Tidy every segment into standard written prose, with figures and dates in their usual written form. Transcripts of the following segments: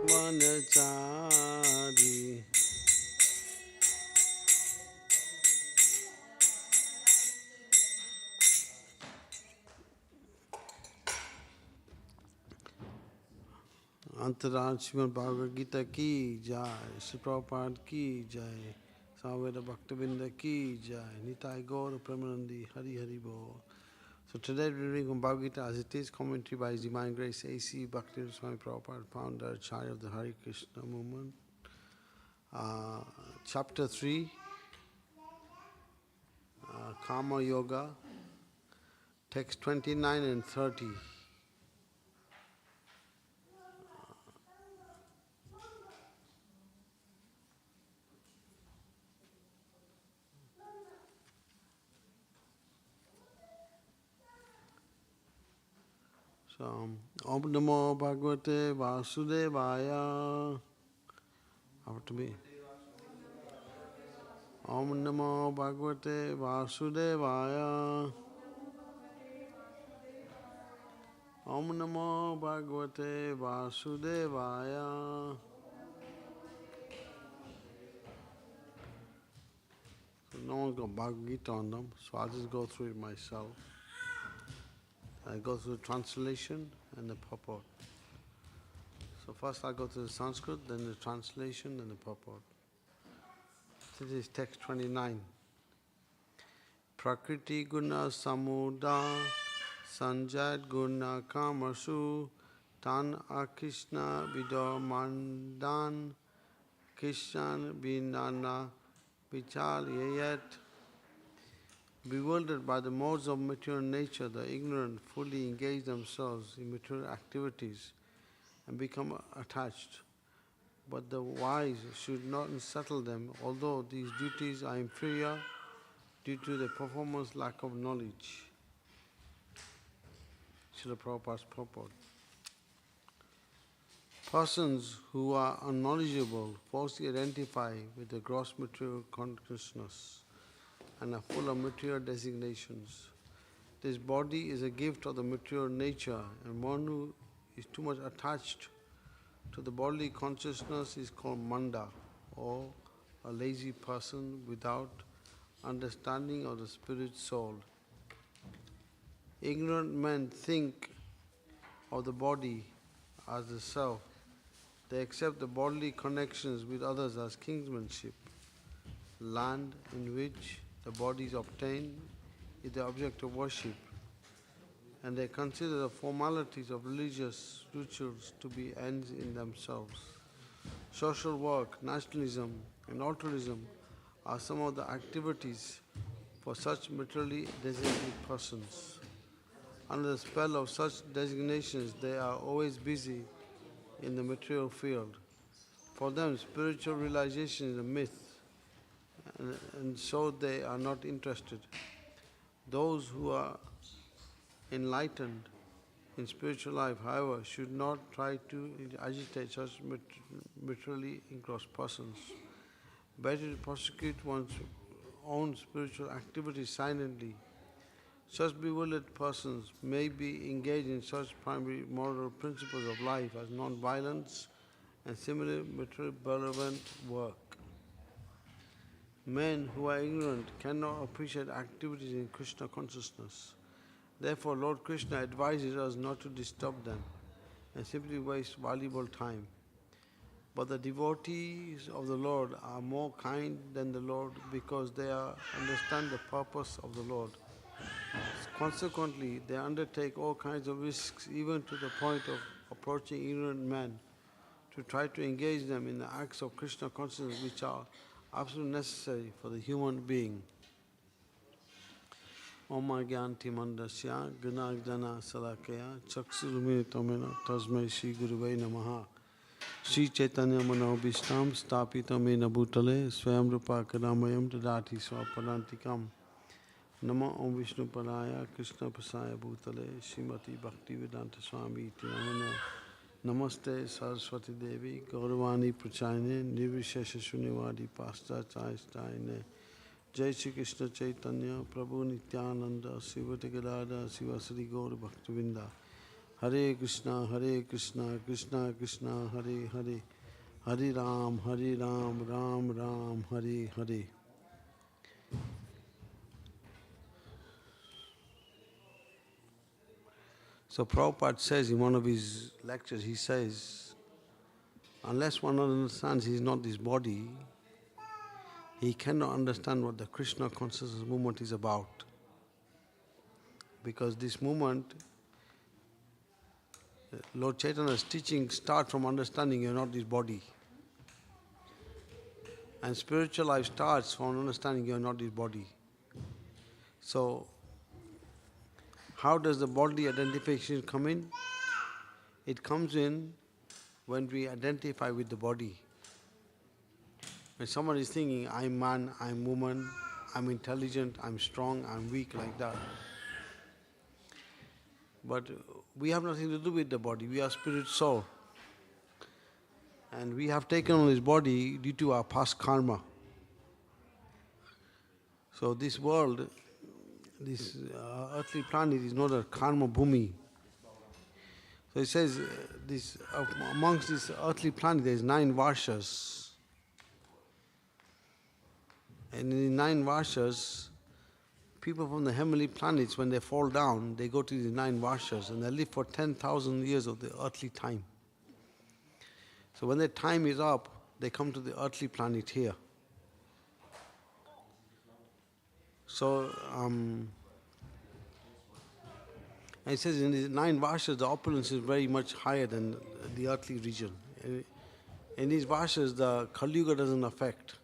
manachari. Antaran Srimad Bhagavad Gita ki jai, Sri Prabhupada ki jai, Samveda Bhaktivedanta ki jai, Nitai Gaura Premanandi, Hari Hari Bo. So today we're reading from Bhagavad Gita as it is, commentary by His Divine Grace A.C. Bhaktivedanta Swami Prabhupada, founder, Acharya of the Hare Krishna movement. Chapter 3, Karma Yoga, text 29 and 30. So, Om Namo Bhagavate Vasudevaya. After me. Om Namo Bhagavate Vasudevaya. Om Namo Bhagavate Vasudevaya. So no one's got Bhagavad Gita on them, so I'll just go through it myself. I go through the translation and the purport. So first I go through the Sanskrit, then the translation, then the purport. This is text 29. Prakriti guna samuda sanjat guna kamasu tan akrishna vidomandan krishnan vinana vichalyayat. Bewildered by the modes of material nature, the ignorant fully engage themselves in material activities and become attached. But the wise should not unsettle them, although these duties are inferior due to the performance lack of knowledge. Srila Prabhupada's purport. Persons who are unknowledgeable falsely identify with the gross material consciousness and are full of material designations. This body is a gift of the material nature, and one who is too much attached to the bodily consciousness is called manda, or a lazy person without understanding of the spirit soul. Ignorant men think of the body as the self. They accept the bodily connections with others as kinsmanship. Land in which the body is obtained is the object of worship, and they consider the formalities of religious rituals to be ends in themselves. Social work, nationalism, and altruism are some of the activities for such materially designated persons. Under the spell of such designations, they are always busy in the material field. For them, spiritual realization is a myth, and so they are not interested. Those who are enlightened in spiritual life, however, should not try to agitate such materially engrossed persons. Better to prosecute one's own spiritual activities silently. Such bewildered persons may be engaged in such primary moral principles of life as non-violence and similar material relevant work. Men who are ignorant cannot appreciate activities in Krishna consciousness. Therefore, Lord Krishna advises us not to disturb them and simply waste valuable time. But the devotees of the Lord are more kind than the Lord because they understand the purpose of the Lord. Consequently, they undertake all kinds of risks, even to the point of approaching ignorant men, to try to engage them in the acts of Krishna consciousness which are absolutely necessary for the human being. Om Agyanti Mandasya Gunagdana Salakaya Chaksurumi Tomena Tasmai Shri Guruvai Namaha Shri Chaitanya Manobhishtam Stapitamena Bhutale Swayam Rupa Kadamayam Tadati Swapadantikam Nama Om Vishnu Padaya Krishna Pasaya Bhutale Srimati Bhaktivedanta Swami Iti Namane Namaste Saraswati Devi Gauravani Prachayane Nirvishesha Shunyavadi Pasta Chayastayane Jai Shri Krishna Chaitanya Prabhu Nityananda Srivati Gadada Sivasari Gaura Bhaktivinda Hare Krishna, Krishna Krishna, Hare Hare, Hare Ram, Ram Ram, Hare Hare. So Prabhupada says in one of his lectures, he says, unless one understands he is not this body, he cannot understand what the Krishna consciousness movement is about. Because this movement, Lord Chaitanya's teaching starts from understanding you are not this body. And spiritual life starts from understanding you are not this body. So, how does the body identification come in? It comes in when we identify with the body. When someone is thinking, I'm man, I'm woman, I'm intelligent, I'm strong, I'm weak, like that. But we have nothing to do with the body, we are spirit soul. And we have taken on this body due to our past karma. So this world, this earthly planet is not a karma bhumi. So it says, amongst this earthly planet there is 9 varshas. And in the 9 varshas, people from the heavenly planets, when they fall down, they go to the 9 varshas and they live for 10,000 years of the earthly time. So when their time is up, they come to the earthly planet here. So, and it says in the 9 varshas, the opulence is very much higher than the earthly region. In these varshas, the Kali Yuga doesn't affect.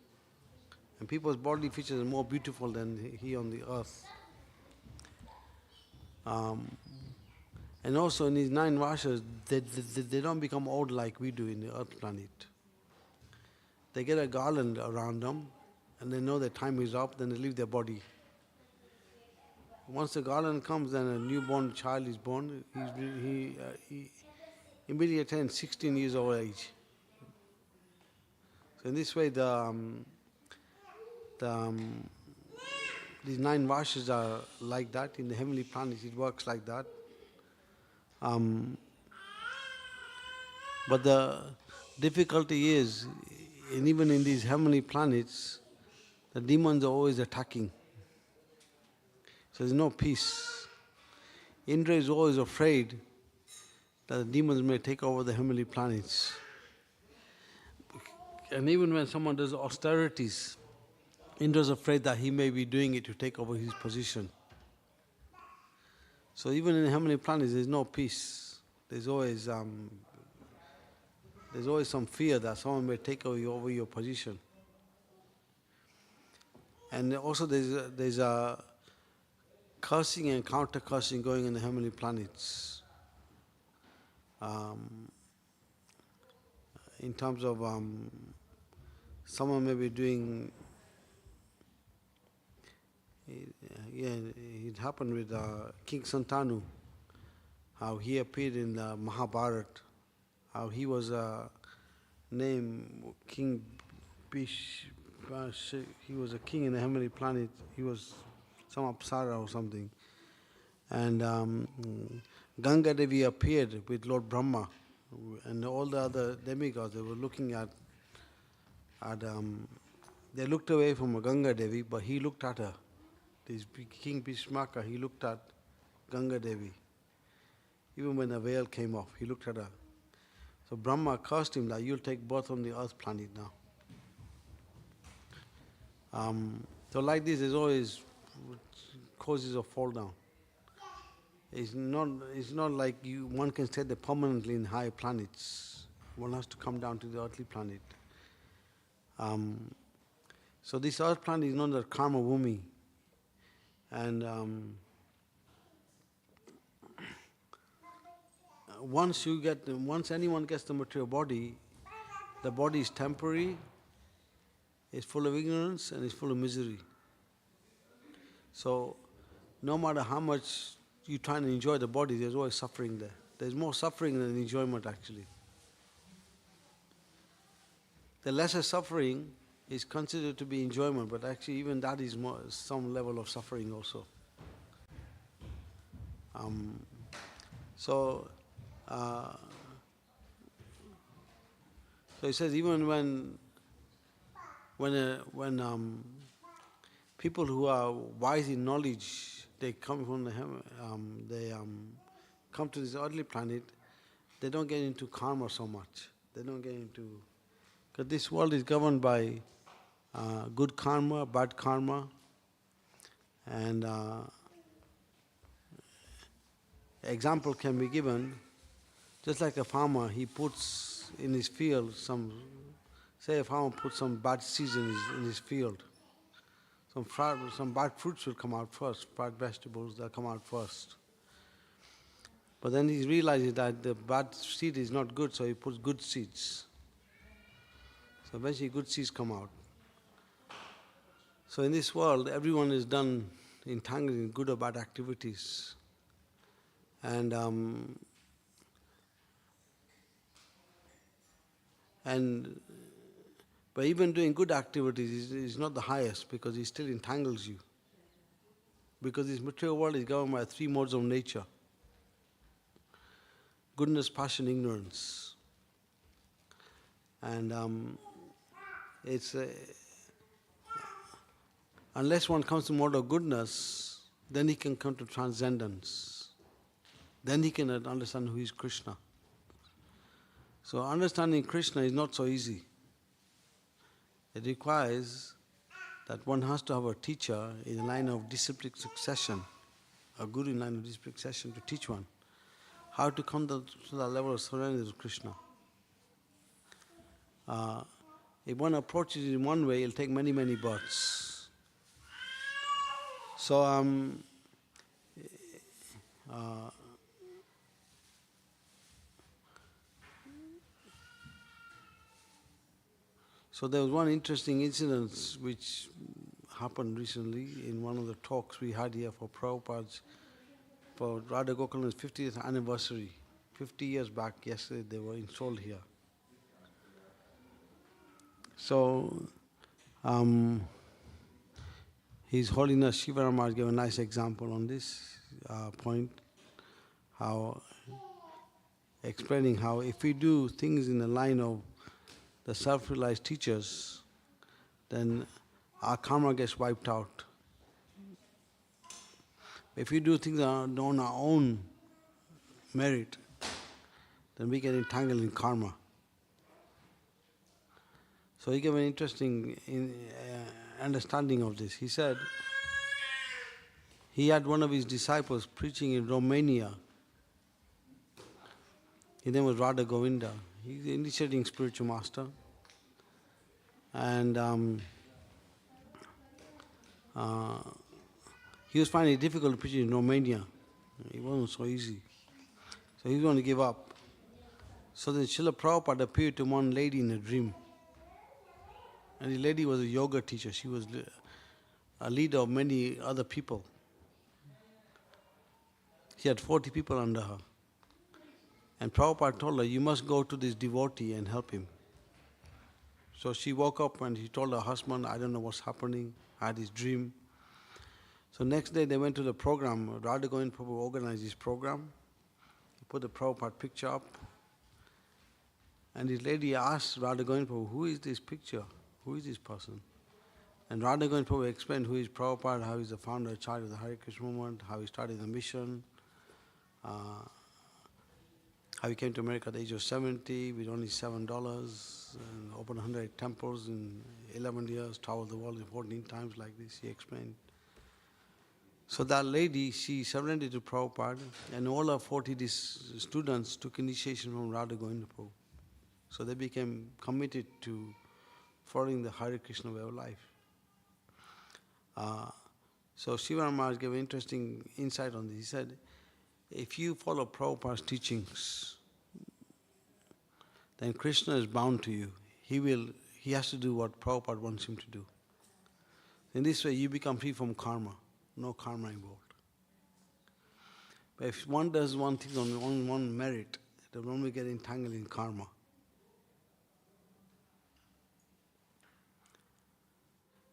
And people's bodily features are more beautiful than here on the earth. And also in these 9 varshas, they don't become old like we do in the earth planet. They get a garland around them, and they know their time is up, then they leave their body. Once the garland comes, then a newborn child is born, he immediately attains 16 years of age. So in this way, these 9 varshas are like that. In the heavenly planets, it works like that. But the difficulty is, and even in these heavenly planets, the demons are always attacking. So there's no peace. Indra is always afraid that the demons may take over the heavenly planets. And even when someone does austerities, Indra is afraid that he may be doing it to take over his position. So even in the heavenly planets, there's no peace. There's always some fear that someone may take over your position. And also there's a cursing and counter-cursing going in the heavenly planets. In terms of someone may be doing, it happened with King Santanu, how he appeared in the Mahabharata, how he was named King he was a king in the heavenly planet, he was some Apsara or something. And Ganga Devi appeared with Lord Brahma, and all the other demigods, they were looking at they looked away from Ganga Devi, but he looked at her. This King Bhishmaka, he looked at Ganga Devi. Even when the veil came off, he looked at her. So Brahma cursed him that you'll take birth on the earth planet now. So like this, there's always causes of fall down. It's not like one can stay there permanently in high planets. One has to come down to the earthly planet. So this earth planet is known as karma bhumi. And once anyone gets the material body, the body is temporary, it's full of ignorance, and it's full of misery. So no matter how much you try and enjoy the body, there's always suffering there. There's more suffering than enjoyment actually. The lesser suffering is considered to be enjoyment, but actually even that is some level of suffering also. So so he says even when people who are wise in knowledge, they come from they come to this earthly planet, they don't get into karma so much. They don't get into, because this world is governed by good karma, bad karma, and example can be given. Just like a farmer, he puts in his field say a farmer puts some bad seeds in his field. Some bad fruits will come out first, bad vegetables, they'll come out first. But then he realizes that the bad seed is not good, so he puts good seeds. So eventually good seeds come out. So in this world, everyone is entangled in good or bad activities. And by even doing good activities is not the highest, because it still entangles you. Because this material world is governed by 3 modes of nature: goodness, passion, ignorance. And it's unless one comes to mode of goodness, then he can come to transcendence. Then he can understand who is Krishna. So understanding Krishna is not so easy. It requires that one has to have a teacher in the line of disciplic succession, a guru in line of disciplic succession to teach one how to come to the level of surrender to Krishna. If one approaches it in one way, it'll take many, many births. So so there was one interesting incident which happened recently in one of the talks we had here for Prabhupada's, for Radha Gokulam's 50th anniversary. 50 years back, yesterday they were installed here. So His Holiness Shiva Maharaj gave a nice example on this point, explaining how if we do things in the line of the self-realized teachers, then our karma gets wiped out. If we do things on our own merit, then we get entangled in karma. So he gave an interesting understanding of this. He said he had one of his disciples preaching in Romania. His name was Radha Govinda. He's the initiating spiritual master. And he was finding it difficult to preach in Romania. It wasn't so easy. So he was going to give up. So then Srila Prabhupada appeared to one lady in a dream. And the lady was a yoga teacher. She was a leader of many other people. She had 40 people under her. And Prabhupada told her, you must go to this devotee and help him. So she woke up and she told her husband, I don't know what's happening. I had this dream. So next day they went to the program. Radha Govind Prabhu organized this program. He put the Prabhupada picture up. And this lady asked Radha Govind Prabhu, who is this picture? Who is this person? And Radha Govind Prabhu explained who is Prabhupada, how he's the founder, charge of the Hare Krishna movement, how he started the mission, how he came to America at the age of 70 with only $7, and opened 100 temples in 11 years, traveled the world 14 times like this, he explained. So that lady, she surrendered to Prabhupada, and all her 40 students took initiation from Radha Govinda Prabhu. So they became committed to following the Hare Krishna way of life. So Shiva Maharaj gave an interesting insight on this. He said, if you follow Prabhupada's teachings, then Krishna is bound to you. He has to do what Prabhupada wants him to do. In this way, you become free from karma. No karma involved. But if one does one thing on one merit, then one will get entangled in karma.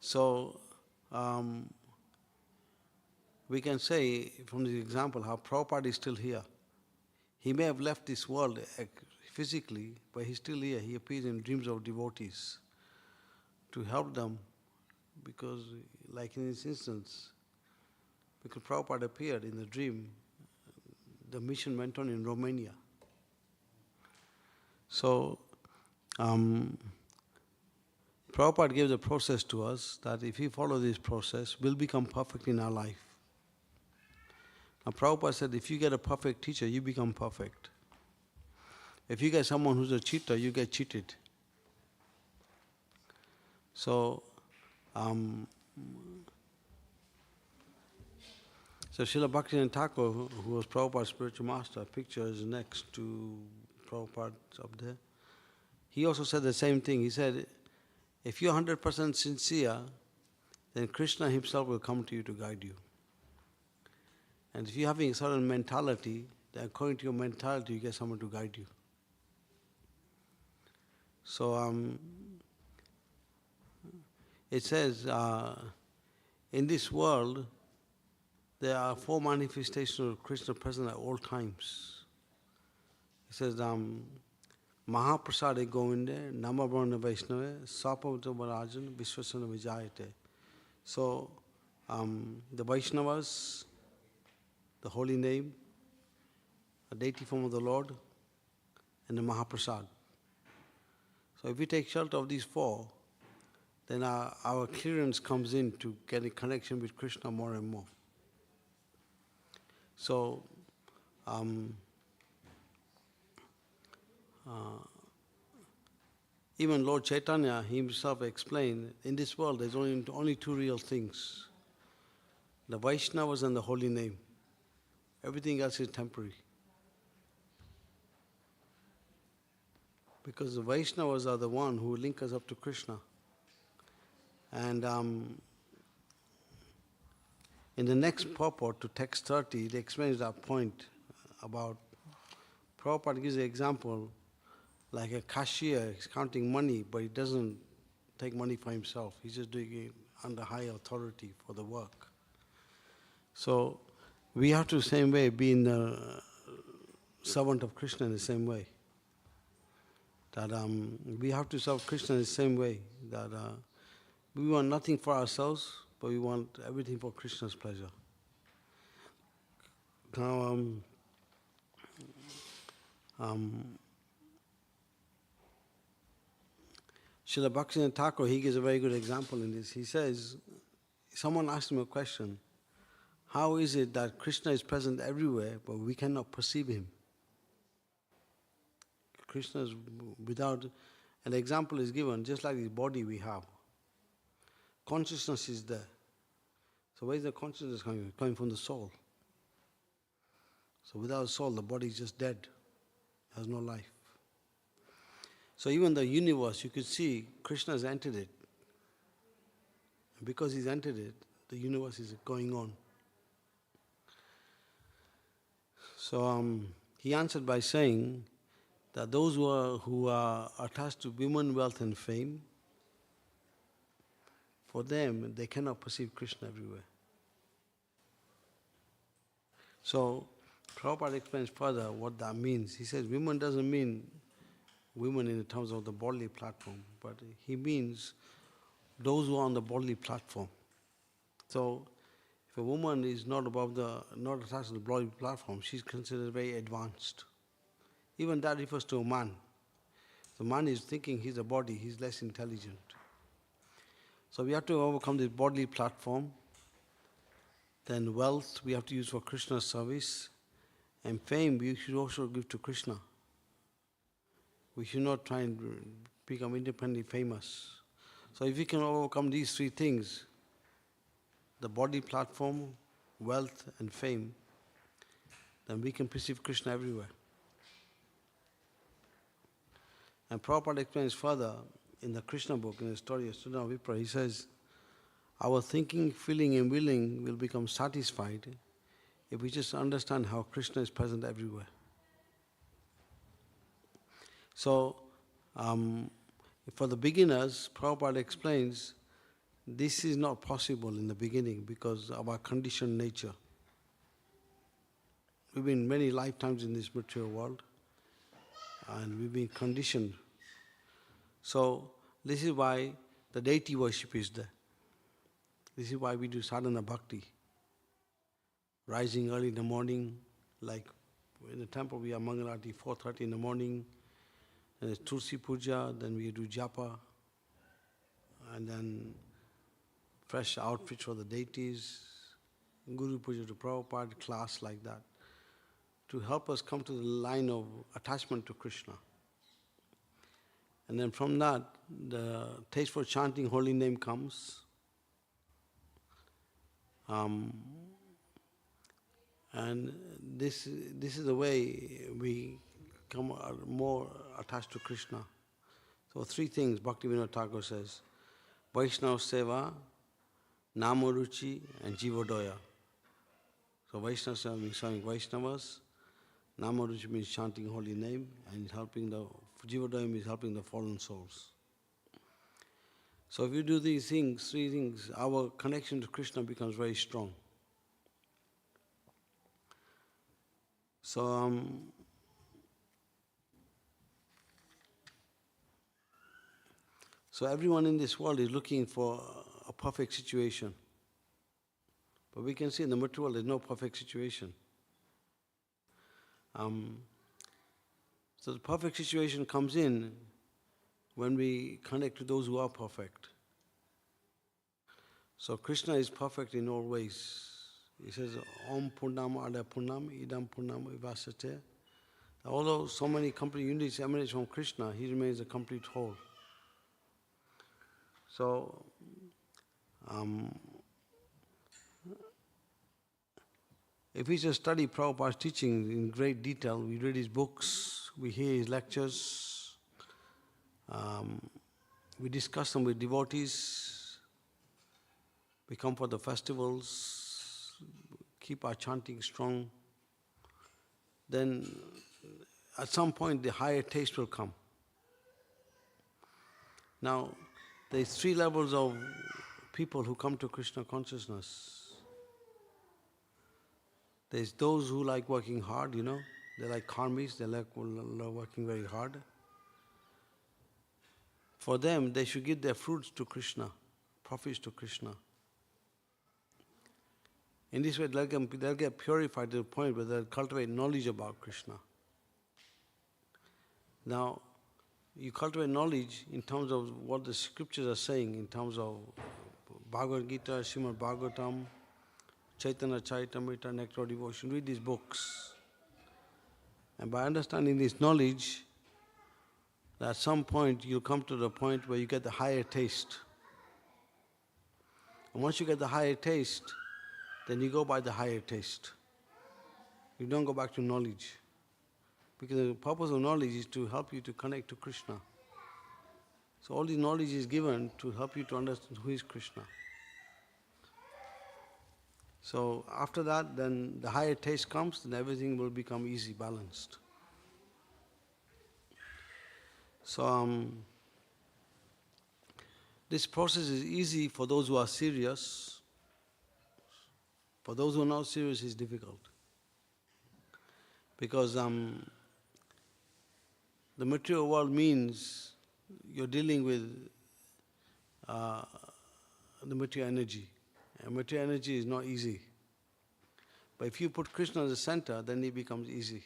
So, we can say from this example how Prabhupada is still here. He may have left this world physically, but he's still here. He appears in dreams of devotees to help them, because like in this instance, because Prabhupada appeared in the dream, the mission went on in Romania. So, Prabhupada gave the process to us that if we follow this process, we'll become perfect in our life. Now, Prabhupada said, if you get a perfect teacher, you become perfect. If you get someone who's a cheater, you get cheated. So, Srila Bhaktivedanta Thakur, who was Prabhupada's spiritual master, picture is next to Prabhupada up there. He also said the same thing. He said, if you're 100% sincere, then Krishna himself will come to you to guide you. And if you're having a certain mentality, then according to your mentality, you get someone to guide you. So, it says, in this world, there are 4 manifestations of Krishna present at all times. It says, Mahaprasade Govinde, Namabrahmana Vaishnava, Sapavata Varajan, Vishwasana Vijayate. So, the Vaishnavas, the holy name, a deity form of the Lord, and the Mahaprasad. So if we take shelter of these 4, then our clearance comes in to get a connection with Krishna more and more. So, even Lord Chaitanya himself explained, in this world there's only 2 real things, the Vaishnavas and the holy name. Everything else is temporary. Because the Vaishnavas are the one who link us up to Krishna. And in the next purport to text 30, it explains that point about, Prabhupada gives an example, like a cashier is counting money, but he doesn't take money for himself. He's just doing it under high authority for the work. So, we have to, the same way, be in the servant of Krishna in the same way. That we have to serve Krishna in the same way. That we want nothing for ourselves, but we want everything for Krishna's pleasure. Now, Srila Bhaktivedanta Thakur, he gives a very good example in this. He says, someone asked him a question, how is it that Krishna is present everywhere, but we cannot perceive him? Krishna is without, an example is given, just like this body we have. Consciousness is there. So where is the consciousness coming from? Coming from the soul. So without soul, the body is just dead, has no life. So even the universe, you could see Krishna has entered it. And because he's entered it, the universe is going on. So he answered by saying that those who are attached to women, wealth and fame, for them, they cannot perceive Krishna everywhere. So Prabhupada explains further what that means. He says women doesn't mean women in terms of the bodily platform, but he means those who are on the bodily platform. So if a woman is not attached to the bodily platform, she's considered very advanced. Even that refers to a man. The man is thinking he's a body, he's less intelligent. So we have to overcome this bodily platform. Then wealth we have to use for Krishna's service. And fame we should also give to Krishna. We should not try and become independently famous. So if we can overcome these 3 things, the body platform, wealth and fame, then we can perceive Krishna everywhere. And Prabhupada explains further in the Krishna book, in the story of Student of Vipra, he says, our thinking, feeling and willing will become satisfied if we just understand how Krishna is present everywhere. So, for the beginners, Prabhupada explains, this is not possible in the beginning because of our conditioned nature. we've been many lifetimes in this material world, and we've been conditioned. So this is why the deity worship is there. This is why we do sadhana bhakti. Rising early in the morning, like in the temple we have Mangalarti 4:30 in the morning, and there's Tulsi Puja, then we do japa, and then fresh outfits for the deities, Guru Puja to Prabhupada, class like that, to help us come to the line of attachment to Krishna. And then from that, the taste for chanting holy name comes. And this is the way we come more attached to Krishna. So three things Bhaktivedanta Thakur says: Vaishnava Seva, Namaruchi, and Jivodaya. So Vaishnava Seva means serving Vaishnavas, Namaruchi means chanting holy name, and helping the Jivodaya means helping the fallen souls. So if you do these things, three things, our connection to Krishna becomes very strong. So everyone in this world is looking for a perfect situation. But we can see in the material world there's no perfect situation. So the perfect situation comes in when we connect to those who are perfect. So Krishna is perfect in all ways. He says, Om Purnam Ada Purnam Idam Purnam Ivasate. Although so many complete unities emanate from Krishna, he remains a complete whole. So, if we just study Prabhupada's teaching in great detail, we read his books, we hear his lectures, we discuss them with devotees, we come for the festivals, keep our chanting strong, then at some point the higher taste will come. Now, there's three levels of people who come to Krishna consciousness. There's those who like working hard, they're like karmis, they like working very hard. For them, they should give their fruits to Krishna, profits to Krishna. In this way, they'll get purified to the point where they'll cultivate knowledge about Krishna. Now, you cultivate knowledge in terms of what the scriptures are saying, in terms of Bhagavad Gita, Srimad Bhagavatam, Chaitanya Charitamrita, Nectar of Devotion. Read these books. And by understanding this knowledge, at some point you'll come to the point where you get the higher taste. And once you get the higher taste, then you go by the higher taste. You don't go back to knowledge. Because the purpose of knowledge is to help you to connect to Krishna. So all this knowledge is given to help you to understand who is Krishna. So after that, then the higher taste comes, then everything will become easy, balanced. So this process is easy for those who are serious. For those who are not serious, it's difficult. Because the material world means you're dealing with the material energy. And material energy is not easy. But if you put Krishna as the center, then it becomes easy.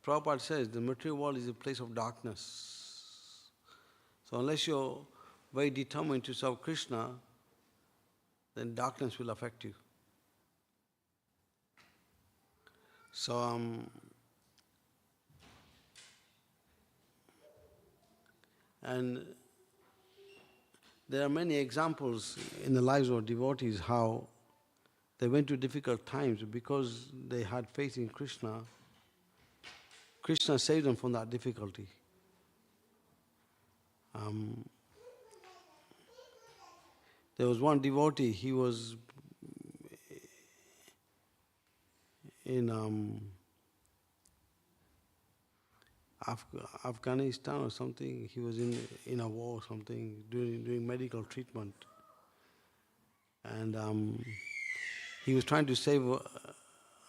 Prabhupada says the material world is a place of darkness. So unless you're very determined to serve Krishna, then darkness will affect you. So and there are many examples in the lives of devotees how they went through difficult times because they had faith in Krishna. Krishna saved them from that difficulty. There was one devotee, he was in Afghanistan or something. He was in a war or something, doing medical treatment. And he was trying to save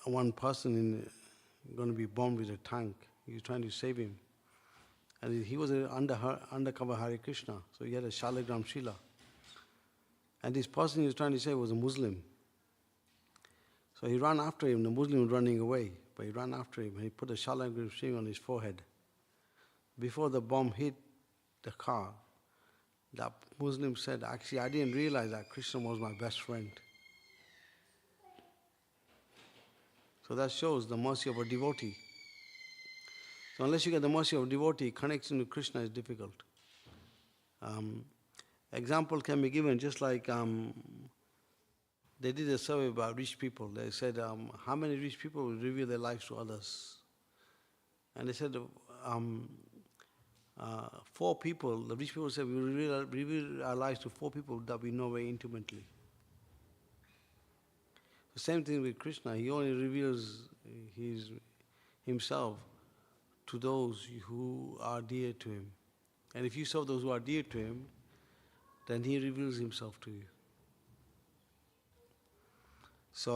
one person going to be bombed with a tank. He was trying to save him. And he was an undercover Hare Krishna, so he had a Shalagram Shila. And this person he was trying to save was a Muslim. So he ran after him, the Muslim was running away, but he ran after him and he put a Shalagram Shila on his forehead. Before the bomb hit the car, the Muslim said, actually I didn't realize that Krishna was my best friend. So that shows the mercy of a devotee. So unless you get the mercy of a devotee, connection to Krishna is difficult. Example can be given just like they did a survey about rich people. They said, how many rich people will reveal their lives to others? And they said, 4 people, the rich people said, we will reveal our lives to 4 people that we know very intimately. The same thing with Krishna. He only reveals himself to those who are dear to him. And if you serve those who are dear to him, then he reveals himself to you. So,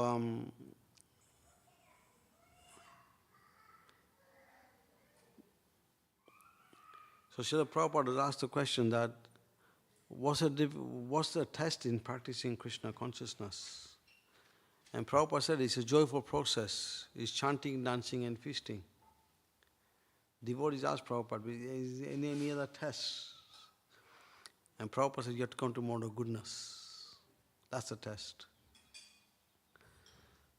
Srila Prabhupada has asked the question that, what's the test in practicing Krishna consciousness? And Prabhupada said it's a joyful process. It's chanting, dancing and feasting. Devotees asked Prabhupada, is there any other tests? And Prabhupada said, you have to come to mode of goodness. That's the test.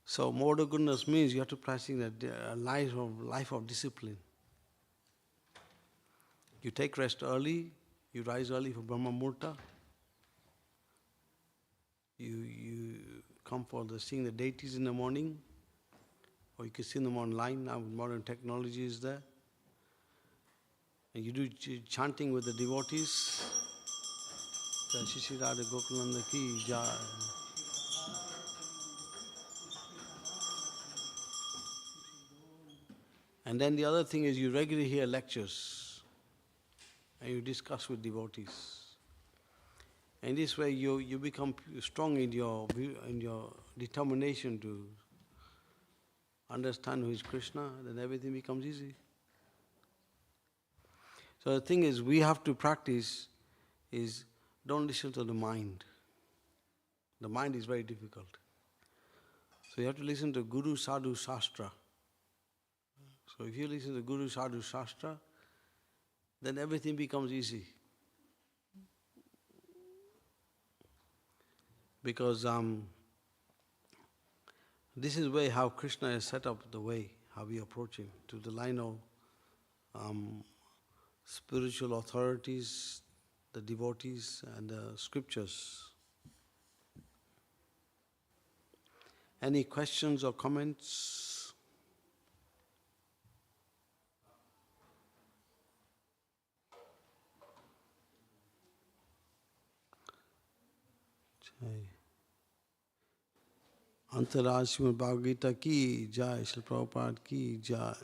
So mode of goodness means you have to practice a life of discipline. You take rest early, you rise early for Brahma Murta. You come for seeing the deities in the morning, or you can see them online. Now modern technology is there. And you do chanting with the devotees. Jai Shri Radha Gokulananda ki jai. And then the other thing is you regularly hear lectures and you discuss with devotees. And this way you become strong in your determination to understand who is Krishna, then everything becomes easy. So the thing is, we have to practice is don't listen to the mind. The mind is very difficult. So you have to listen to Guru Sadhu Shastra. So if you listen to Guru Sadhu Shastra, then everything becomes easy. Because this is way how Krishna has set up the way, how we approach him, to the line of spiritual authorities, the devotees and the scriptures. Any questions or comments? Jai. Antaraj Srimad Bhagavad Gita ki jai, Srila Prabhupada ki jai.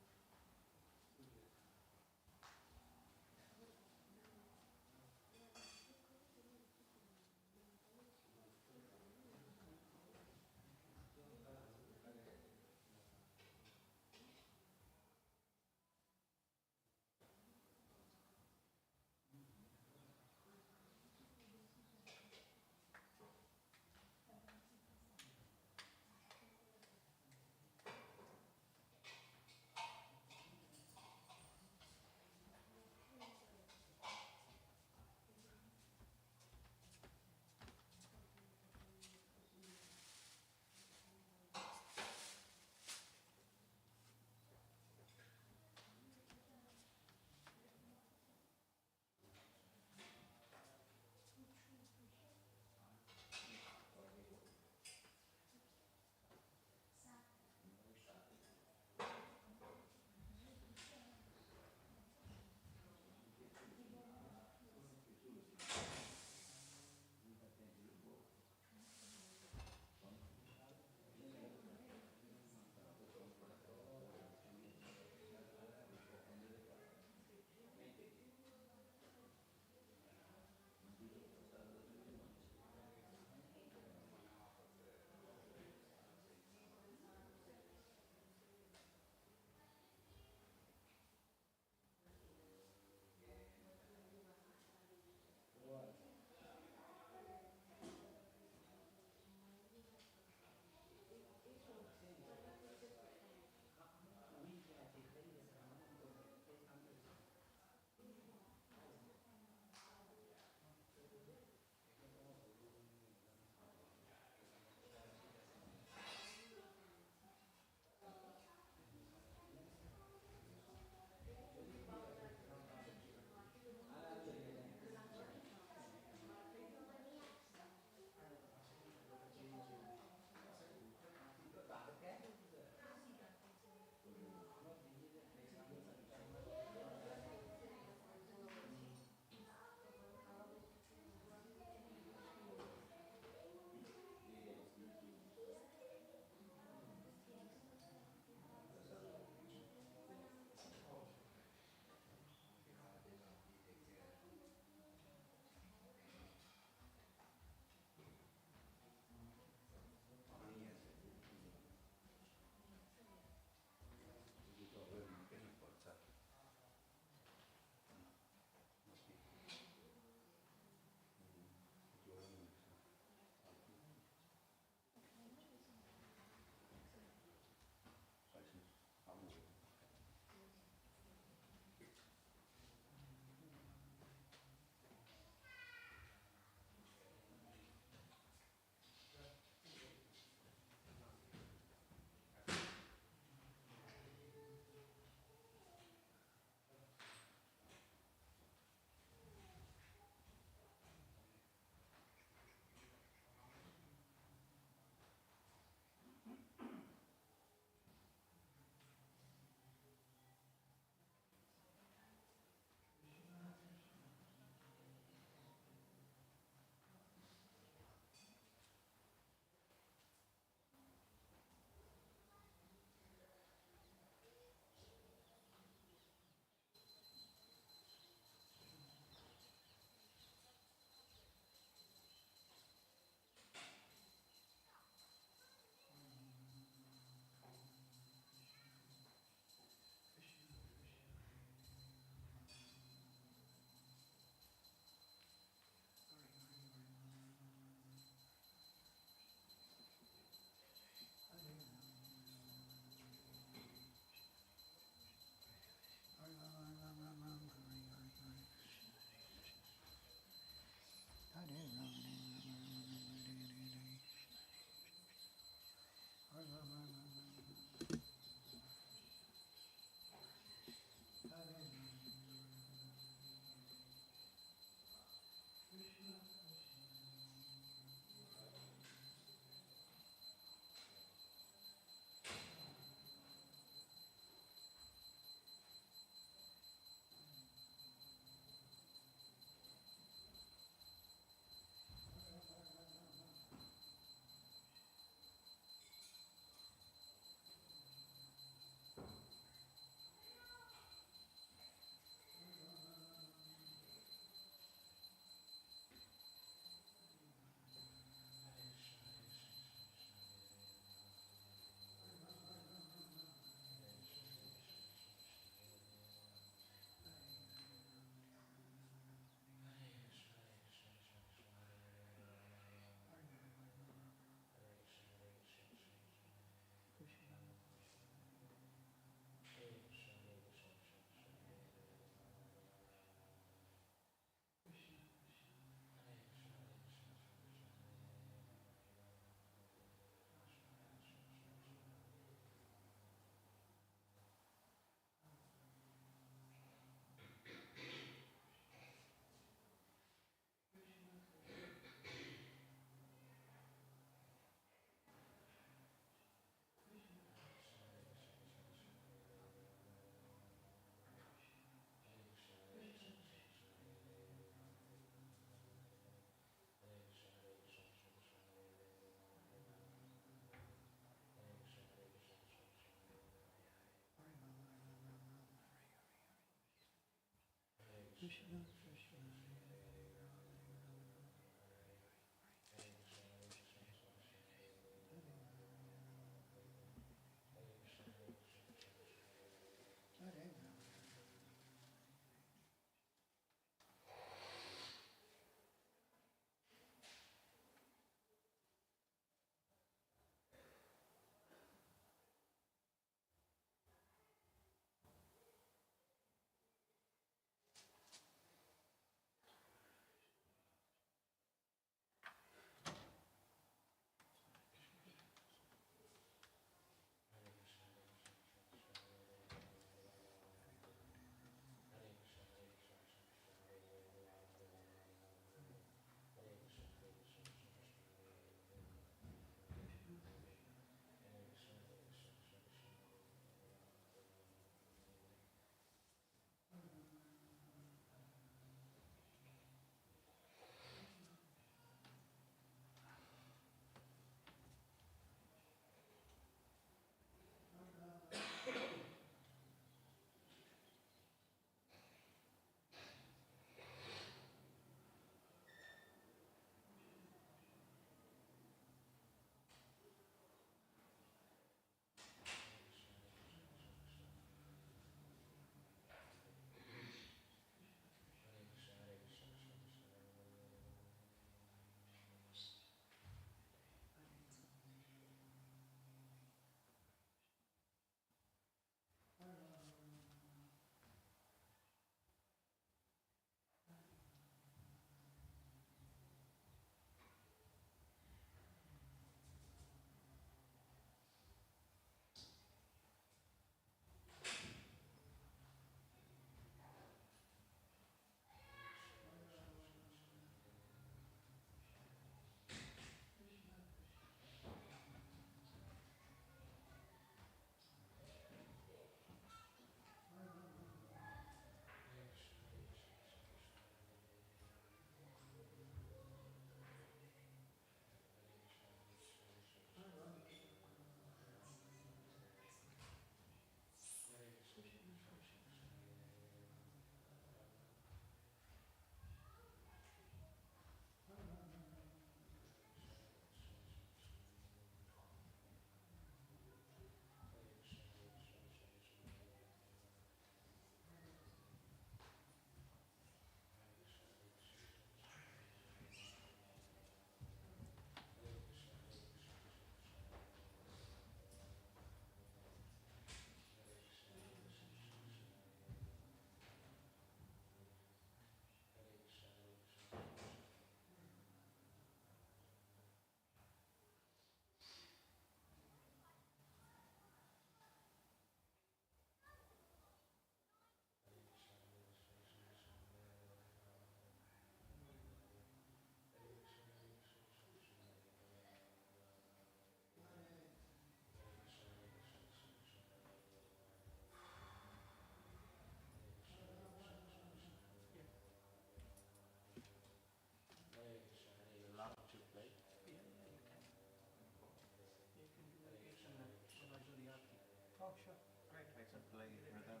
Oh, sure. Great. I can play rhythm.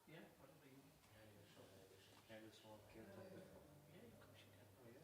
Yeah, whatever you want. Can I just walk kirtan with you? Yeah, of course you can. Oh, yeah?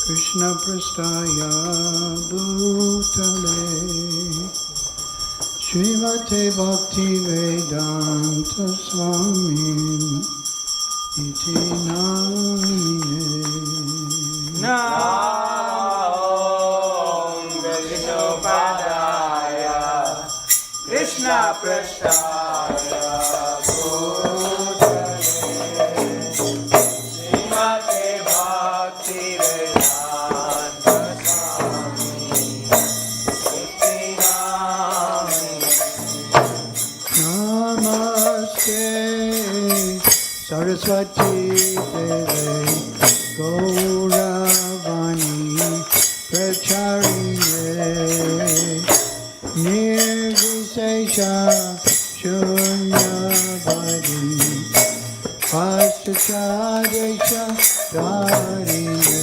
Krishna Prastaya Bhutale Srimate Bhaktivedanta Swami Iti Namine Nam Vishnupadaya Krishna Prastaya Bhutale Srimate Bhaktivedanta Namaste Saraswati Deve Gauravani Pracharine Nirvisesha Shunyavadi Paschadesha Dharine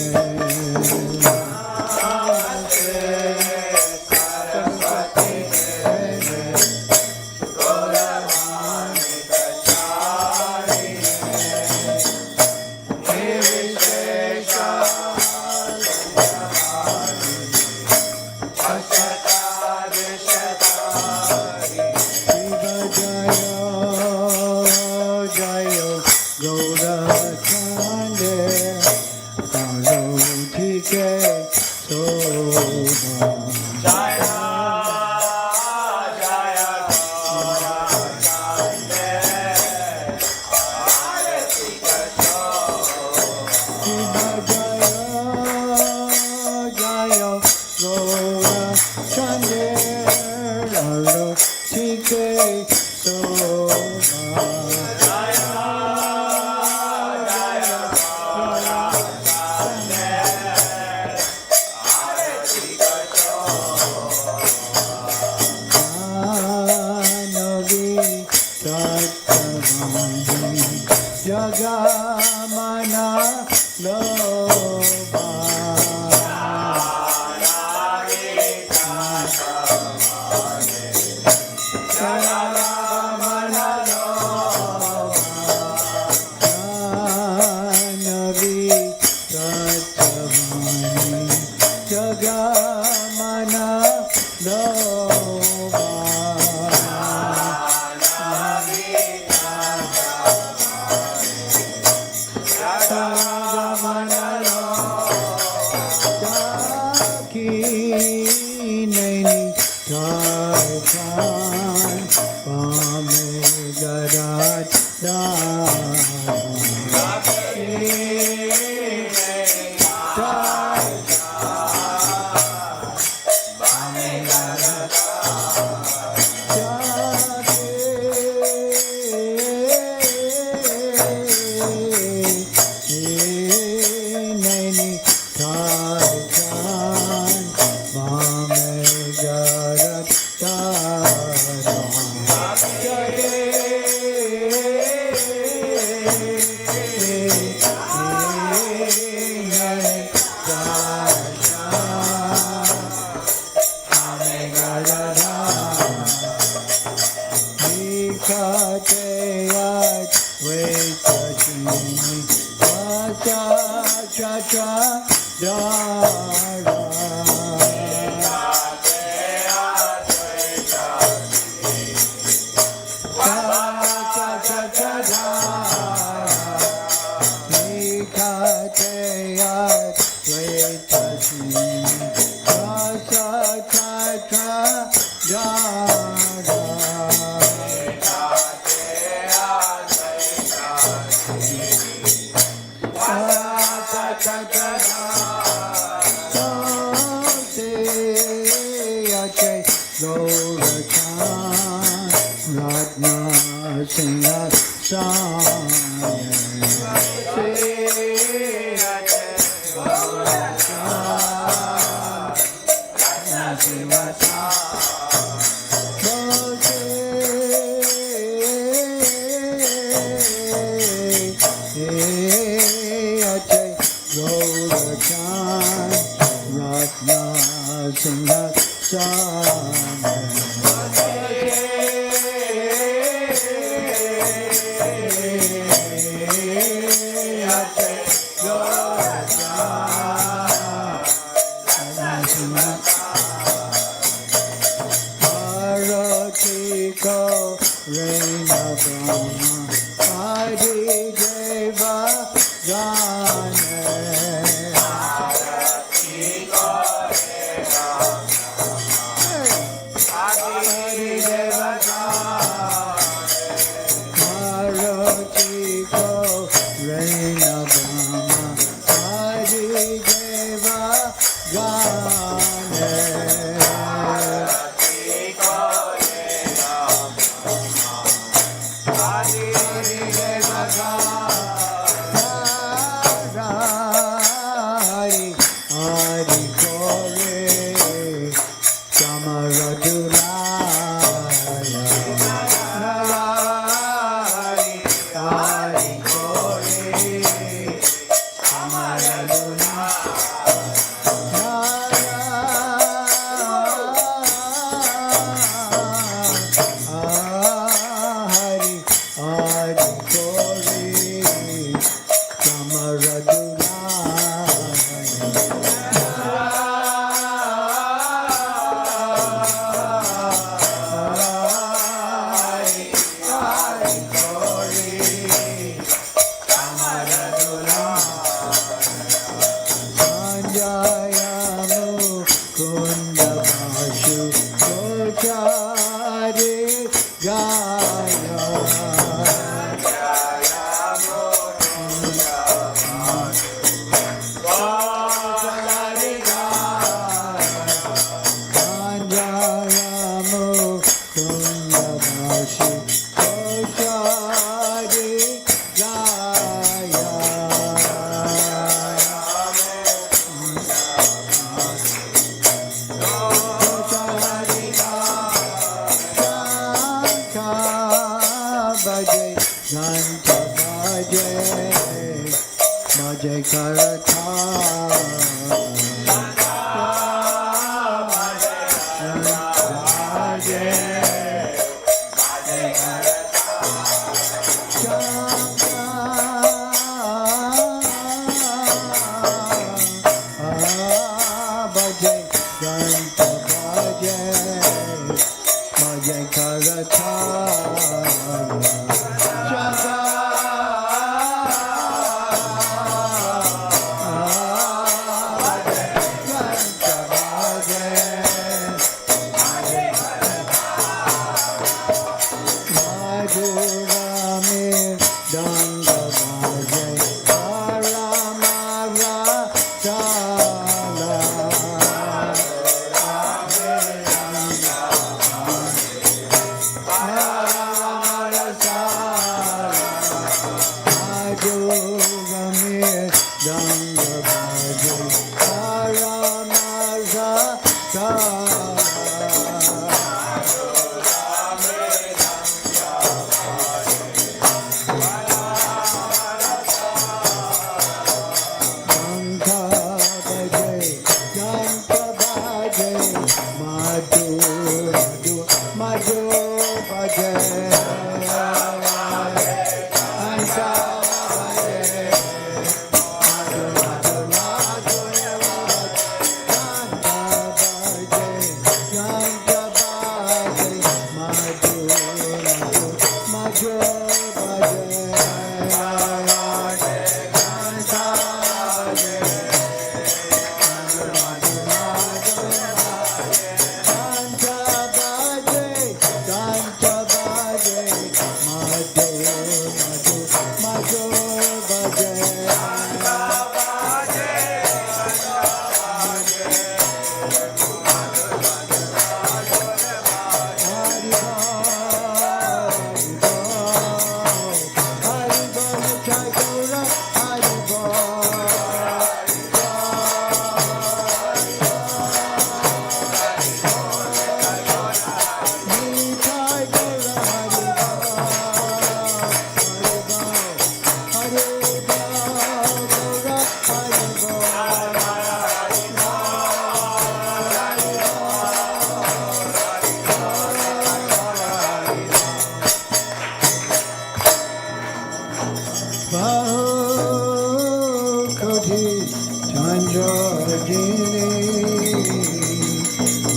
Bhaja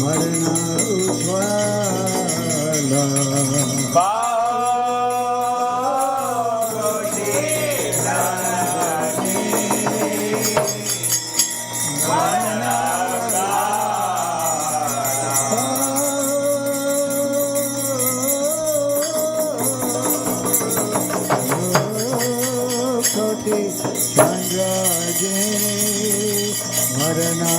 Varna Ujjvala Koti Chandra Jini Varna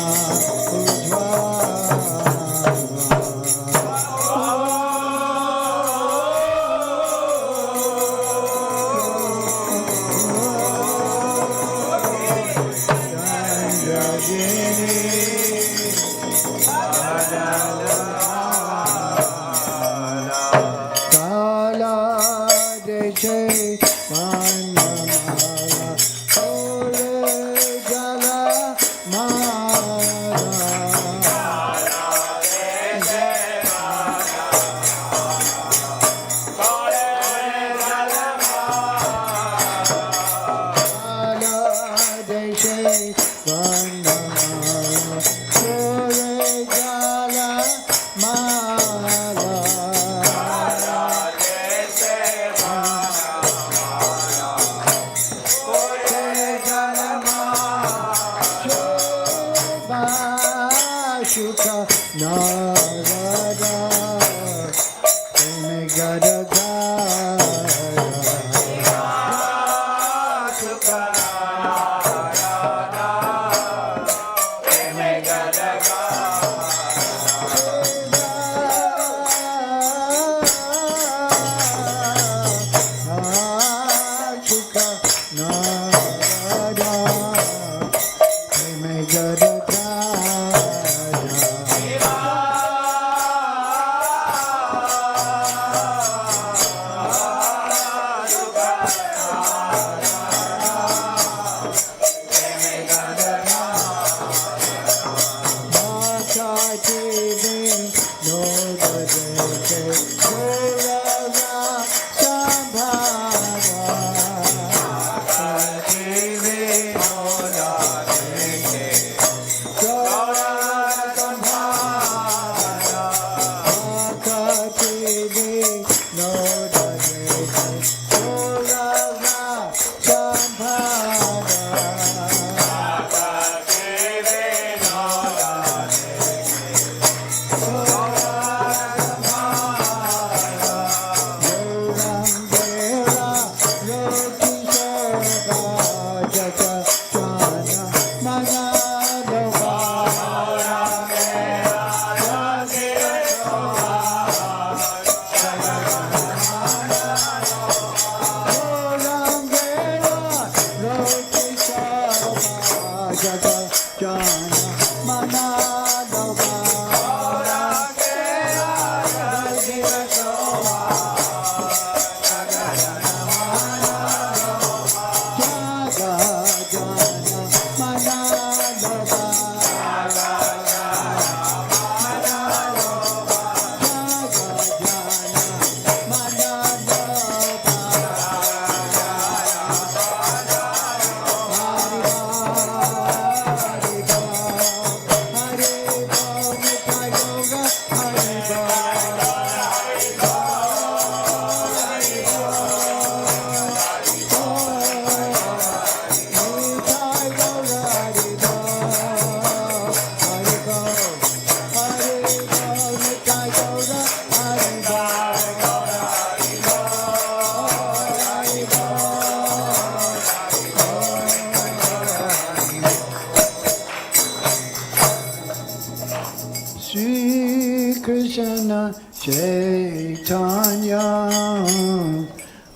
Chaitanya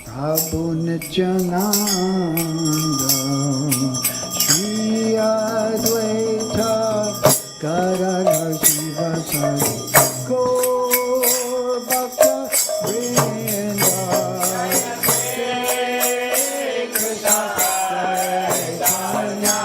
Prabhu Nityananda Shri Advaita Gadadhar Sivasari Gaur Bhakta Vrinda Shri Krishna Chaitanya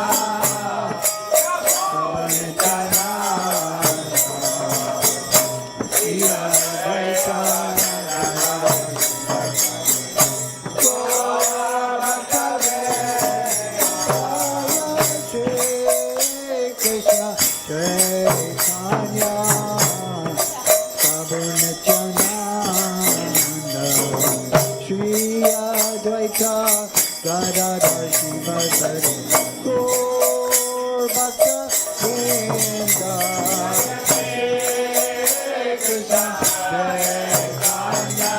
Chaitanya Advaita Gadadhar Shiva Sari Gaur Bhaktivedanta Krishna Chaitanya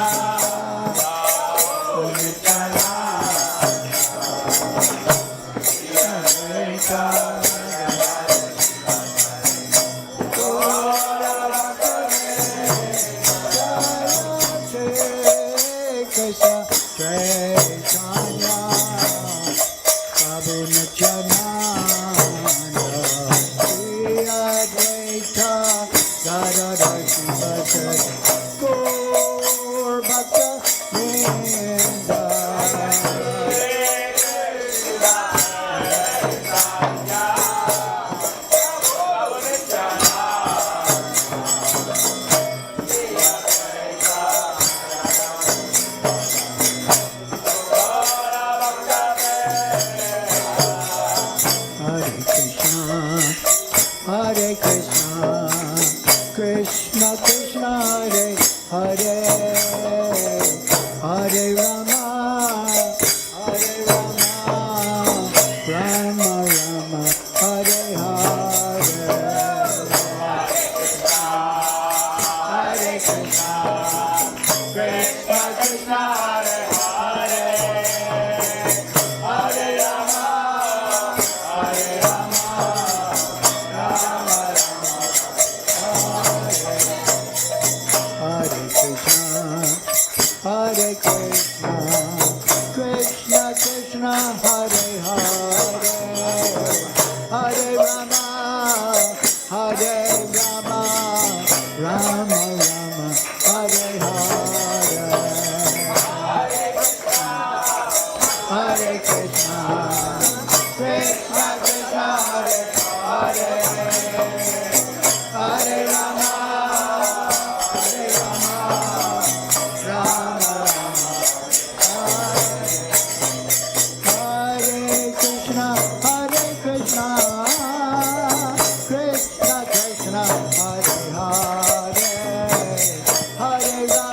Krishna Chaitanya Prabhu Nityananda Shri Advaita Gadadhar Shiva Sari Gaur Bhaktivedanta Hare Krishna, Krishna Krishna Hare Hare, Hare Rama, Hare Rama, Rama Rama, Hare Hare. Hare Krishna, Krishna Krishna Hare Hare, Hare Rama, Hare Rama, Rama Rama, Hare Krishna, Hare Krishna, Krishna Krishna Hare Hare, Hare Rama, Hare Rama, Rama Rama, Hare Hare. Hare Krishna, Krishna Krishna Hare Hare, Hare Rama, Hare Rama, Rama Rama, Hare Krishna, Krishna Krishna Hare Hare, Hare Rama.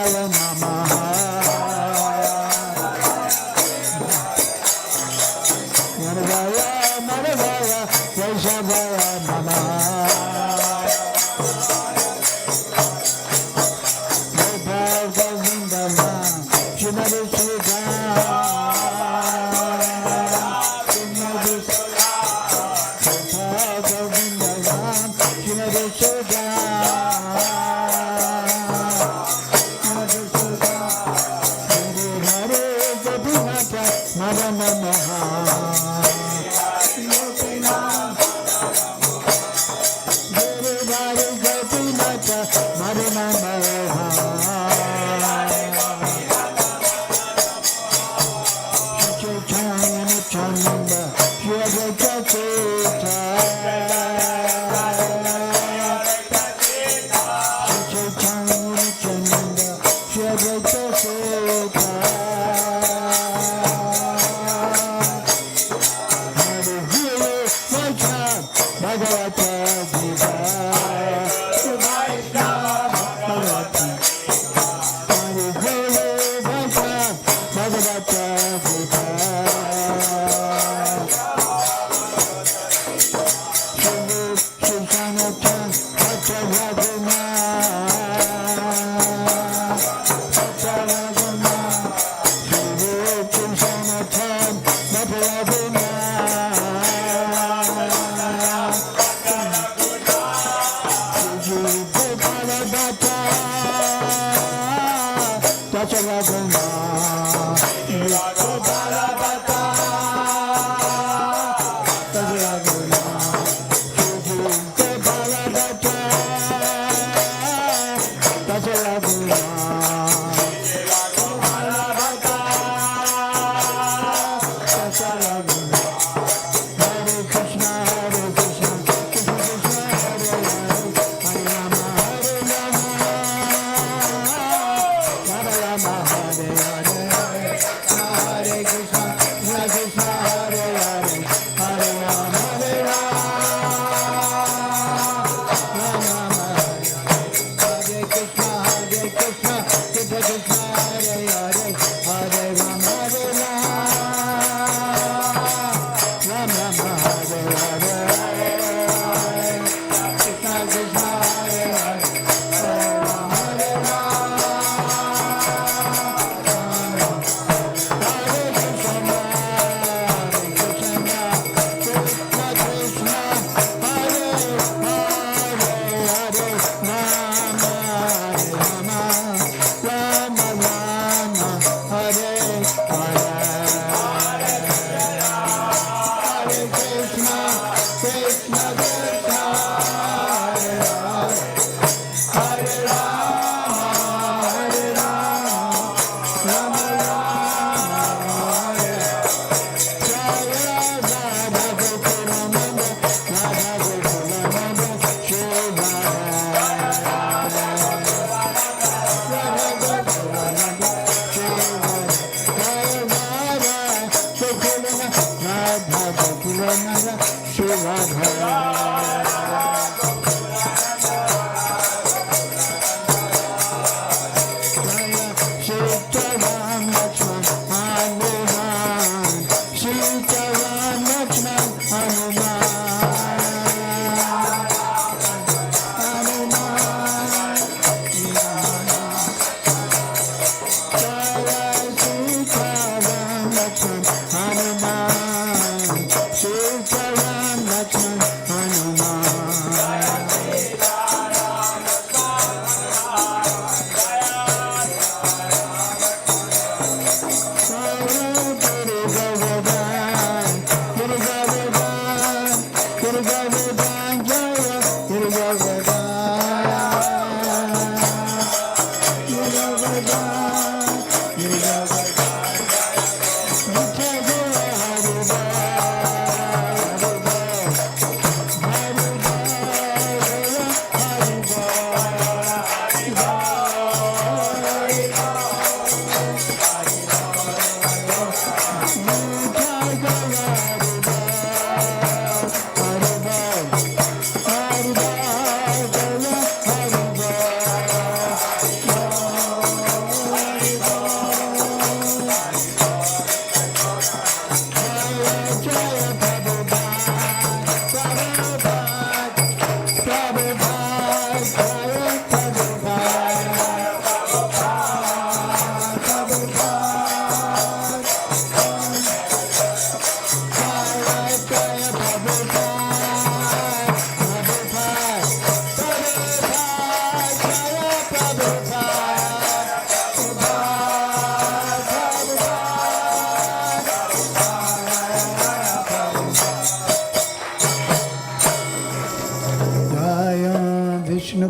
Vaishnavaya Namaha. Vaishnavaya Namaha.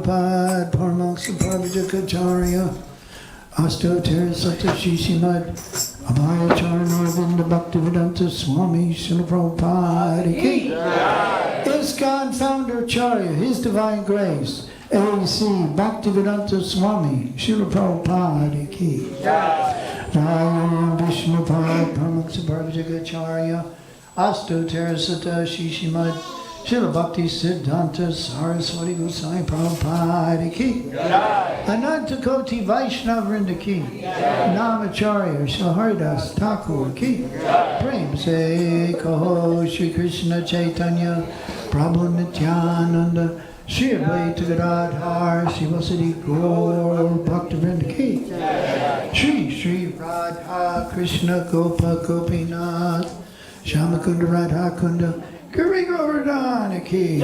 Prabhupada, Paramahansa Parvajakacharya, Astottara Satashishimat, Abhayacharya Arvinda Bhaktivedanta Swami, Srila Prabhupada ki. ISKCON founder Charya, His Divine Grace, A.C. Bhaktivedanta Swami, Srila Prabhupada ki. Jaya Vishnu Pad, Paramahansa Parvajakacharya, Astottara Satashishimat, Srila Bhakti Siddhanta Saraswati Gosai Prabhupada ki. Ananta Koti Vaishnava Vrinda ki. Namacharya Srila Haridas Thakur ki. Prem Se Kaho Shri Krishna Chaitanya Prabhu Nityananda Shri Advaita Gadadhar Sivasadi Gaur Bhakta Vrinda ki. Shri Shri Radha Krishna Gopa Gopinath Shamakunda Radha Kunda Giri Govardhana ki.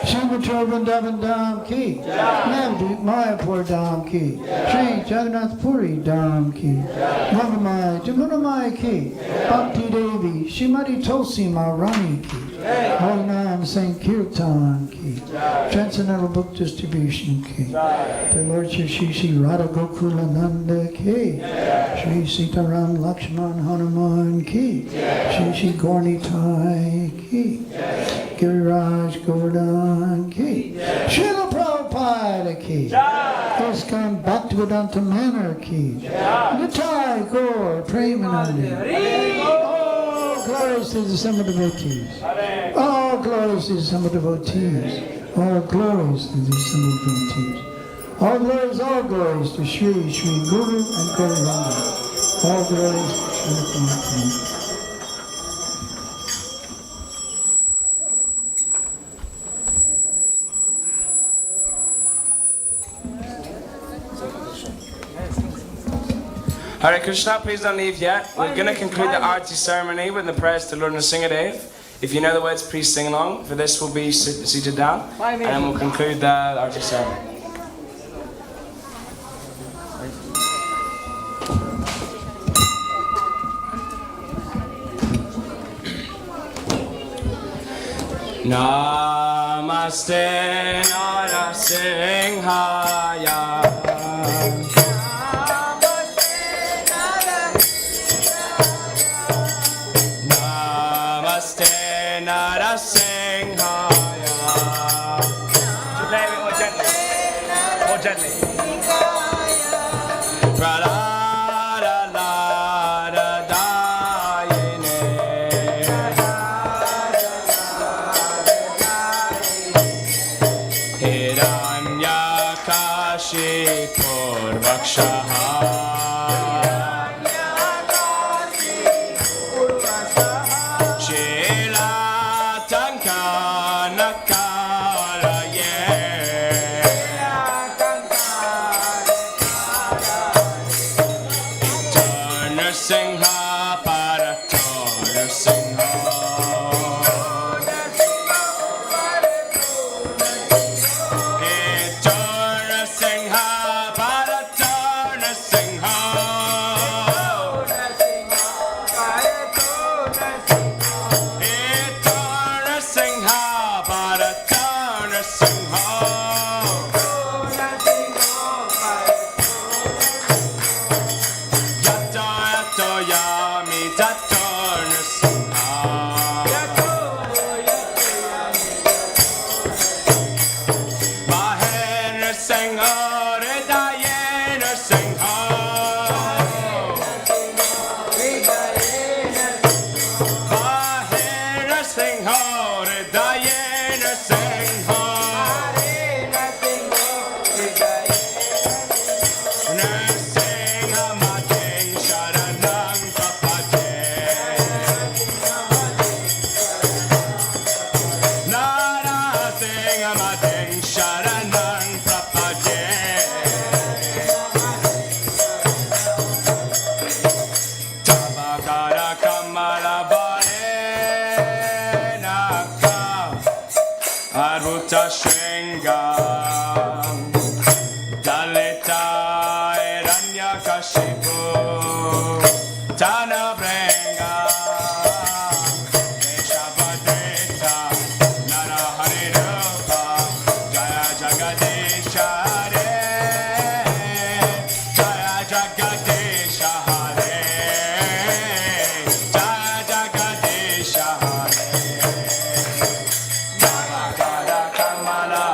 Shri Vrindavan ki. Navdeep Mayapur Dham ki. Shri Jagannath Puri Dham ki. Mahamai Jamunamai ki. Bhakti Devi Shrimati Tulsi Maharani ki. Holy Name Sankirtan ki. Transcendental Book Distribution ki. The Lord Shri Radha Gokula Nanda ki. Shri Sitaram Lakshman Hanuman ki. Shri Gaurni Tai ki. Giriraj Govardhan ki. Srila Prabhupada ki. ISKCON Bhaktivedanta Manor ki. Nitai Gaur Premanandi. All glories to the assembled devotees. All glories to the assembled devotees. All glories to the assembled devotees. All glories to Shri Guru and Gauranga. All glories to Shri Prabhupada. Hare Krishna, please don't leave yet. We're going to conclude the Arati ceremony with the prayers to Lord Nrsingadev. If you know the words, please sing along. For this, we'll be seated down, and then we'll conclude the Arati ceremony. Namaste Narasimhaya. Jaya Jagadish Jagadish Hare, Jaya Jagadish Hare, Navagara Kamala,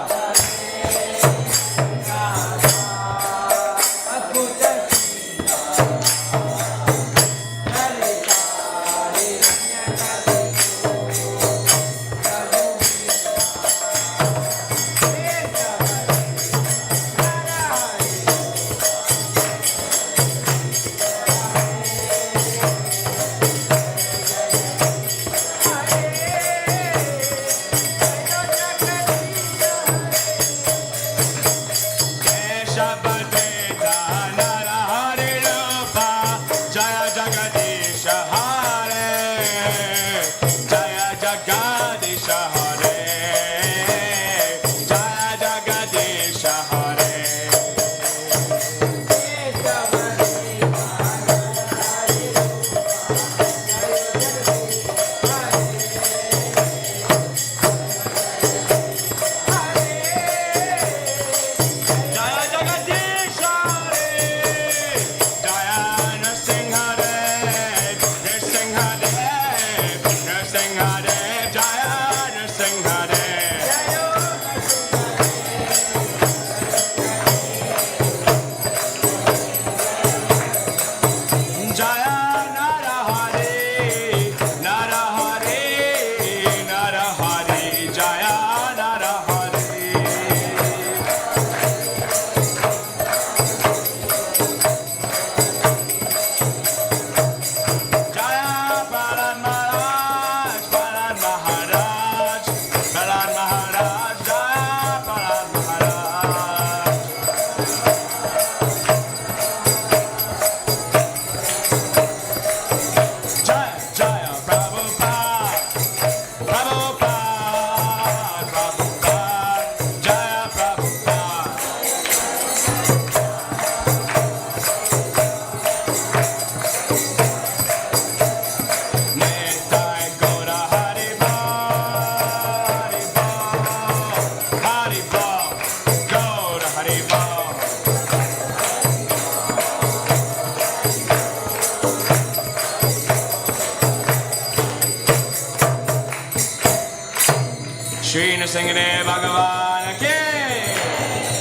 Shri Nrsimha Bhagavan ki,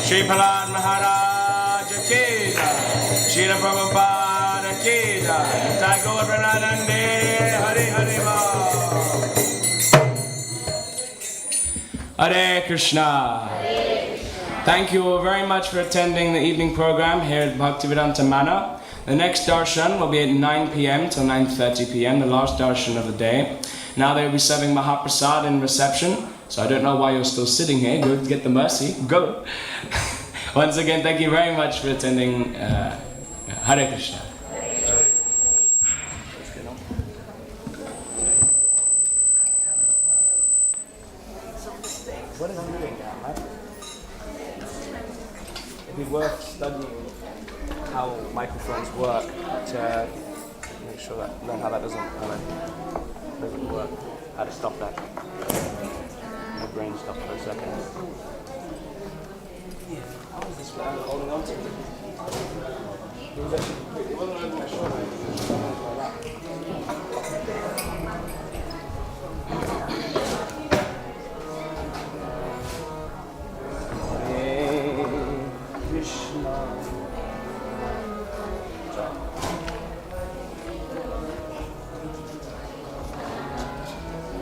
Shri Prahlad Maharaj ki, Shri Prabhupada ki, Jai Gaur Prananande, Hare Hare Ram. Hare Krishna. Thank you all very much for attending the evening program here at Bhaktivedanta Manor. The next darshan will be at 9 p.m. till 9:30 p.m., the last darshan of the day. Now they will be serving Mahaprasad in reception, so I don't know why you're still sitting here. Go get the mercy. Go. Once again, thank you very much for attending. Hare Krishna. What is he doing now, right? It'd be worth studying how microphones work to make sure that learn how that doesn't work. How to stop that. My brain stopped for a second. How was this guy holding on to it? It wasn't over my shoulder.